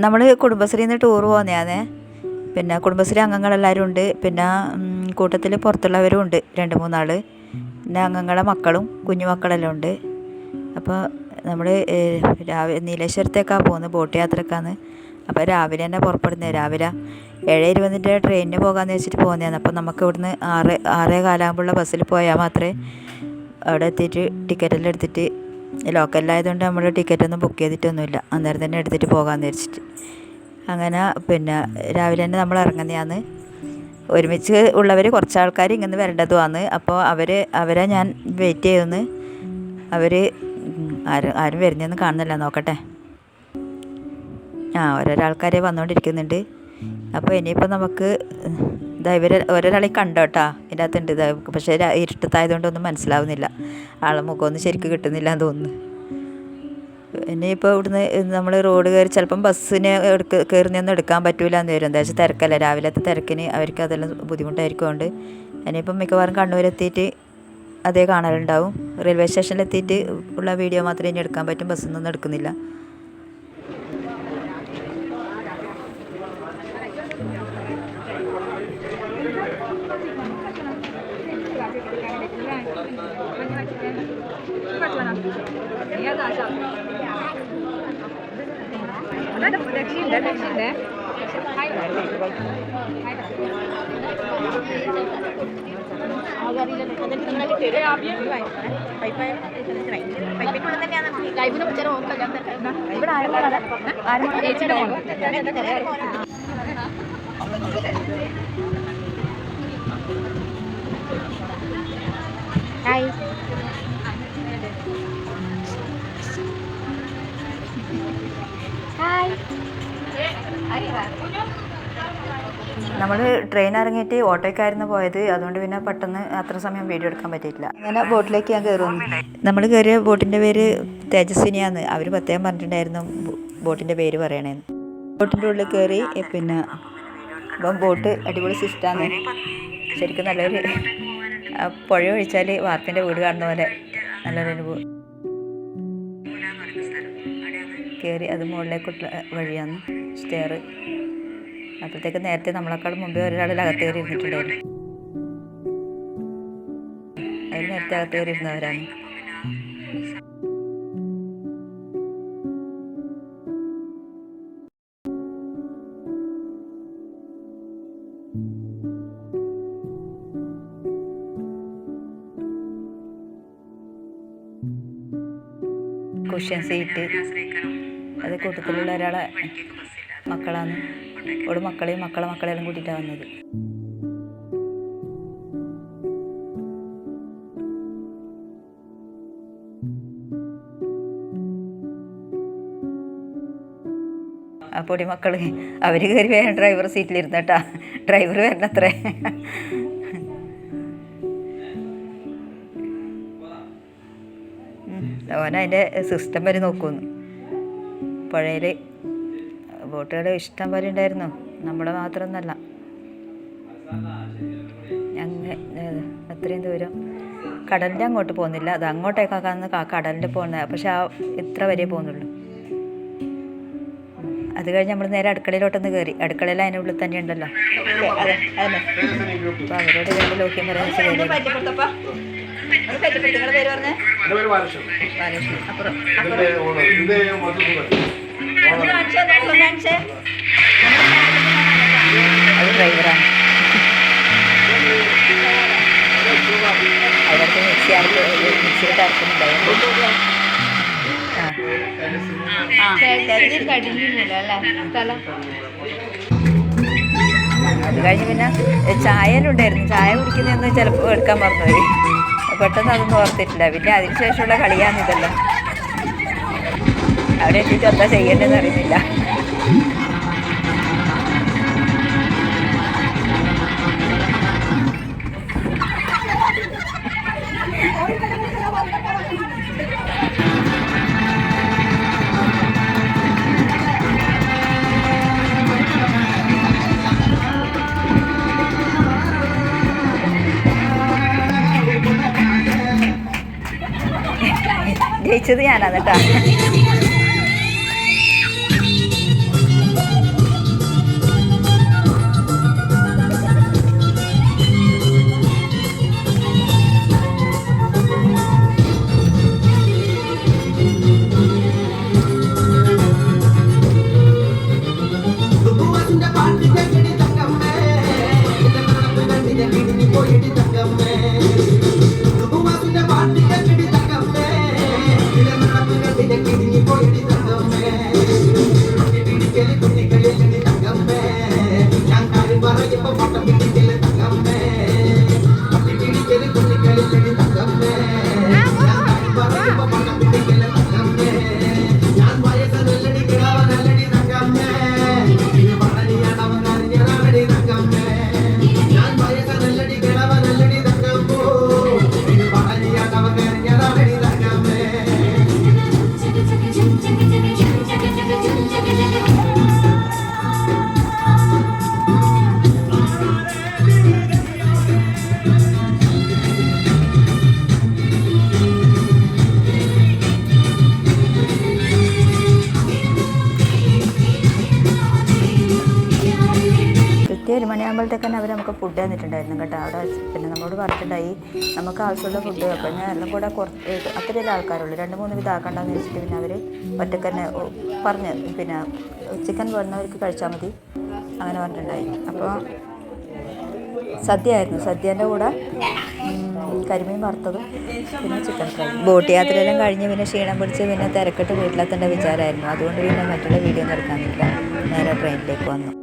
നമ്മൾ കുടുംബശ്രീയിൽ നിന്ന് ടൂർ പോകുന്നതാണേ. പിന്നെ കുടുംബശ്രീ അംഗങ്ങളെല്ലാവരും ഉണ്ട്. പിന്നെ കൂട്ടത്തിൽ പുറത്തുള്ളവരും ഉണ്ട്, 2-3 ആൾ. പിന്നെ അംഗങ്ങളെ മക്കളും കുഞ്ഞുമക്കളെല്ലാം ഉണ്ട്. അപ്പോൾ നമ്മൾ നീലേശ്വരത്തേക്കാണ് പോകുന്നത്, ബോട്ട് യാത്രക്കാണ്. അപ്പോൾ രാവിലെ തന്നെ പുറപ്പെടുന്നത്. രാവിലെ 7:20 ട്രെയിനിന് പോകാമെന്ന് വെച്ചിട്ട് പോകുന്നതാണ്. അപ്പോൾ നമുക്ക് ഇവിടുന്ന് 6:15 ബസ്സിൽ പോയാൽ മാത്രമേ അവിടെ എത്തിയിട്ട് ടിക്കറ്റെല്ലാം എടുത്തിട്ട്, ലോക്കലിലായതുകൊണ്ട് നമ്മൾ ടിക്കറ്റൊന്നും ബുക്ക് ചെയ്തിട്ടൊന്നുമില്ല, അന്നേരം തന്നെ എടുത്തിട്ട് പോകാമെന്ന് വെച്ചിട്ട്. അങ്ങനെ പിന്നെ രാവിലെ തന്നെ നമ്മൾ ഇറങ്ങുന്നതാണ്. ഒരുമിച്ച് ഉള്ളവർ കുറച്ച് ആൾക്കാർ ഇങ്ങനെ വരേണ്ടതുമാണ്. അപ്പോൾ അവരെ ഞാൻ വെയിറ്റ് ചെയ്യുന്നു. അവർ ആരും വരുന്നതെന്ന് കാണുന്നില്ല, നോക്കട്ടെ. ഓരോരാൾക്കാരെ വന്നുകൊണ്ടിരിക്കുന്നുണ്ട്. അപ്പോൾ ഇനിയിപ്പോൾ നമുക്ക് ഓരോരാളെ കണ്ടോ കേട്ടോ, ഇതിൻ്റെ അകത്തുണ്ട്. പക്ഷേ ഇരുട്ടത്തായതുകൊണ്ടൊന്നും മനസ്സിലാവുന്നില്ല, ആളെ മുഖമൊന്നും ശരിക്കും കിട്ടുന്നില്ല എന്ന് തോന്നുന്നു. ഇനിയിപ്പോൾ ഇവിടുന്ന് നമ്മൾ റോഡ് കയറി ചിലപ്പം ബസ്സിന് കയറുന്നൊന്നും എടുക്കാൻ പറ്റില്ല എന്ന് വരും. എന്താ വെച്ചാൽ തിരക്കല്ലേ, രാവിലത്തെ തിരക്കിന് അവർക്ക് അതെല്ലാം ബുദ്ധിമുട്ടായിരിക്കും. കൊണ്ട് ഇനിയിപ്പം മിക്കവാറും കണ്ണൂരെത്തിയിട്ട് അതേ കാണലുണ്ടാവും. റെയിൽവേ സ്റ്റേഷനിലെത്തിയിട്ട് ഉള്ള വീഡിയോ മാത്രമേ ഇനി എടുക്കാൻ പറ്റും, ബസ്സിനൊന്നും എടുക്കുന്നില്ല. നമ്മൾ ട്രെയിൻ ഇറങ്ങിയിട്ട് ഓട്ടോയ്ക്കായിരുന്നു പോയത്. അതുകൊണ്ട് പിന്നെ പെട്ടെന്ന് അത്ര സമയം വീഡിയോ എടുക്കാൻ പറ്റിയിട്ടില്ല. അങ്ങനെ ബോട്ടിലേക്ക് ഞാൻ കയറുന്നു. നമ്മൾ കയറിയ ബോട്ടിൻ്റെ പേര് തേജസ്വിനിയാന്ന്. അവർ പ്രത്യേകം പറഞ്ഞിട്ടുണ്ടായിരുന്നു ബോട്ടിൻ്റെ പേര് പറയണേന്ന്. ബോട്ടിൻ്റെ ഉള്ളിൽ കയറി. പിന്നെ ഇപ്പം ബോട്ട് അടിപൊളി സിസ്റ്റാണ്. ശരിക്കും നല്ലൊരു പുഴ ഒഴിച്ചാൽ വാർപ്പിൻ്റെ വീട് കാണുന്ന പോലെ നല്ലൊരു അനുഭവം. കയറി അത് മുകളിലേക്കുള്ള വഴിയാണ് സ്റ്റെയർ. അപ്പോഴത്തേക്ക് നേരത്തെ നമ്മളെക്കാൾ മുമ്പേ ഒരാളിൽ അകത്ത് കയറി ഇരുന്നിട്ടുണ്ടായിരുന്നു. അതിൽ നേരത്തെ അകത്ത് കയറി ഇരുന്നവരാണ്. കുഷ്യൻ സീറ്റ്, അത് കൂട്ടത്തിലുള്ള ഒരാളെ മക്കളാണ്. ഓട് മക്കളെല്ലാം കൂട്ടിയിട്ടാണ് വന്നത്. ആ പൊടിമക്കൾ അവർ കയറി വേണം ഡ്രൈവർ സീറ്റിലിരുന്നേട്ടാ. ഡ്രൈവർ വരണത്രേ. ഓനതിൻ്റെ സിസ്റ്റം വരെ നോക്കുന്നു. പുഴയിൽ ബോട്ടുകൾ ഇഷ്ടം പോലെ ഉണ്ടായിരുന്നു, നമ്മുടെ മാത്രമൊന്നല്ല. അത്രയും ദൂരം കടലിൻ്റെ അങ്ങോട്ട് പോകുന്നില്ല, അത് അങ്ങോട്ടേക്കാന്ന് കടലിൻ്റെ പോകുന്നത്. പക്ഷെ ഇത്ര വരെ പോകുന്നുള്ളൂ. അത് കഴിഞ്ഞ് നമ്മൾ നേരെ അടുക്കളയിലോട്ടൊന്ന് കയറി. അടുക്കളയിൽ അതിൻ്റെ ഉള്ളിൽ തന്നെ ഉണ്ടല്ലോ. അപ്പോൾ അവരോട് രണ്ട് ലോക്യം പറയാൻ അത് ഡ്രൈവറാണ്. അവർക്ക് മിക്സിയിട്ട് അരക്കുന്നുണ്ടായിരുന്നു. അത് കഴിഞ്ഞ് പിന്നെ ചായയിലുണ്ടായിരുന്നു. ചായ കുടിക്കുന്നതൊന്നും ചിലപ്പോൾ എടുക്കാൻ മറന്നുപോയി. പെട്ടെന്ന് അതൊന്നും ഓർത്തിട്ടില്ല. പിന്നെ അതിനുശേഷമുള്ള കളിയാണിതല്ലോ. അവിടെ എത്തിയിട്ട് എന്താ ചെയ്യേണ്ടതെന്ന് അറിയുന്നില്ല. ജയിച്ചത് ഞാനാണ് കേട്ടോ. മണിയാകുമ്പോഴത്തേക്ക് തന്നെ അവർ നമുക്ക് ഫുഡ് തന്നിട്ടുണ്ടായിരുന്നു കേട്ടോ. അവിടെ പിന്നെ നമ്മളോട് പറഞ്ഞിട്ടുണ്ടായി നമുക്ക് ആവശ്യമുള്ള ഫുഡ്. അപ്പം ഞാൻ എല്ലാം കൂടെ അത്രയും ആൾക്കാരുള്ളൂ, 2-3 വിധം ആക്കണ്ടെന്ന് വെച്ചിട്ട് പിന്നെ അവർ ഒറ്റക്ക് തന്നെ പറഞ്ഞ് പിന്നെ ചിക്കൻ വേണമെന്നവർക്ക് കഴിച്ചാൽ മതി അങ്ങനെ പറഞ്ഞിട്ടുണ്ടായി. അപ്പോൾ സദ്യയായിരുന്നു. സദ്യേൻ്റെ കൂടെ കരിമീൻ വറുത്തതും പിന്നെ ചിക്കൻ ഫ്രൈ. ബോട്ട് യാത്രയെല്ലാം കഴിഞ്ഞ് പിന്നെ ക്ഷീണം പിടിച്ച് പിന്നെ തിരക്കിട്ട് വീട്ടിലെത്തേണ്ട വിചാരമായിരുന്നു. അതുകൊണ്ട് പിന്നെ മറ്റുള്ള വീഡിയോ ഒന്നും എടുക്കാൻ നിന്നില്ല, നേരെ ട്രെയിനിലേക്ക് വന്നു.